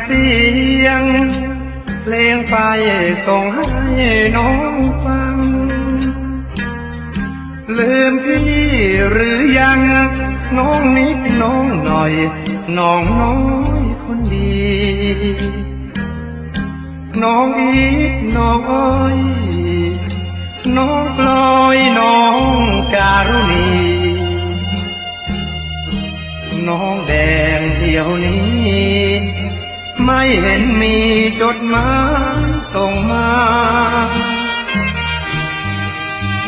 เสียงเพลงไปส่งให้น้องฟังลืมพี่หรือยังน้องนิดน้องหน่อยน้องน้อยคนดีน้องอีกน้องอ้อยน้องกลอยน้องการุณีน้องแดงเดียวนี้ไม่เห็นมีจดหมายส่งมา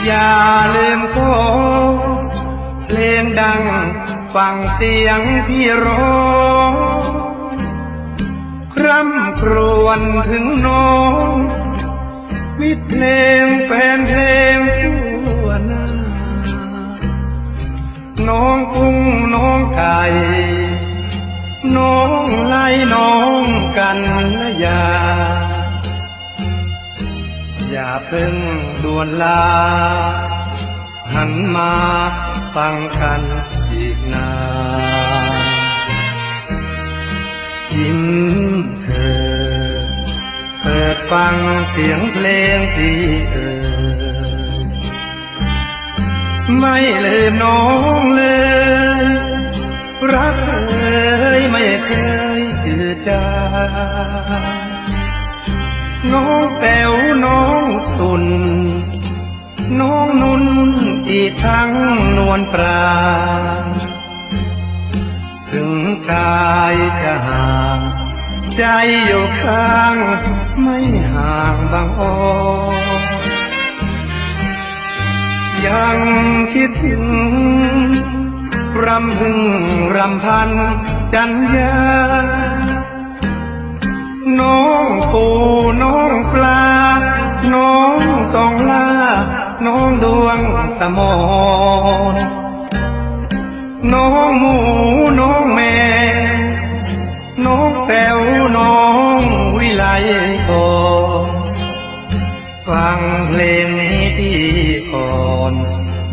อย่าลืมขอเพลงดังฟังเสียงพี่ร้องคร่ำครวญถึงน้องมิตรเพลงแฟนเพลงทั่วหน้าน้องกุ้งน้องไก่น้องไล่น้องกันและอย่าเพิ่งด่วนลาหันมาฟังกันอีกนานยิ้มเธอเปิดฟังเสียงเพลงที่ไม่ลืมน้องเลยรักไม่เคยจืดจางน้องแป๋วน้องตุนน้องนุ่นอีกทั้งนวลปราณถึงกายจะห่างใจอยู่ข้างไม่ห่างบางอ้อยังคิดถึงรำพึงรำพันจันยาน้องปูน้องปลาน้องสองลาน้องดวงสมรน้องหมูน้องแม่น้องแป๋วน้องวิไลกรฟังเพลงนี้ที่ก่อน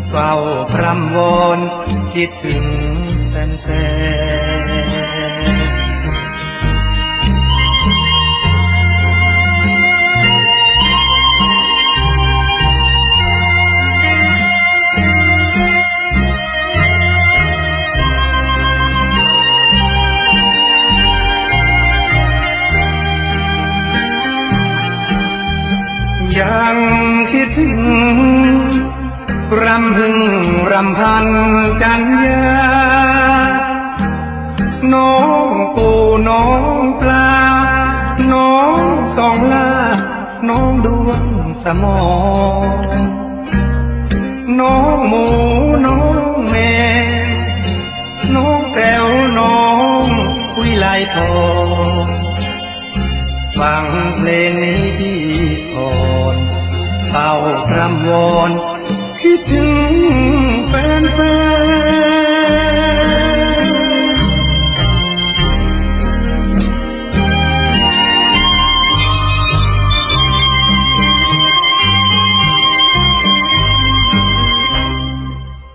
เฝ้าพรำวอนคิดถึงแฟนยังคิดถึงรำพึงรำพันจันยาน้องปูน้องปลาน้องสองลาน้องดวงสมรน้องหมูน้องแม่น้องแก้วน้องวิไลทองฟังเพลงนี้พี่ก่อนเฝ้าพรำวอนคิดถึงแฟน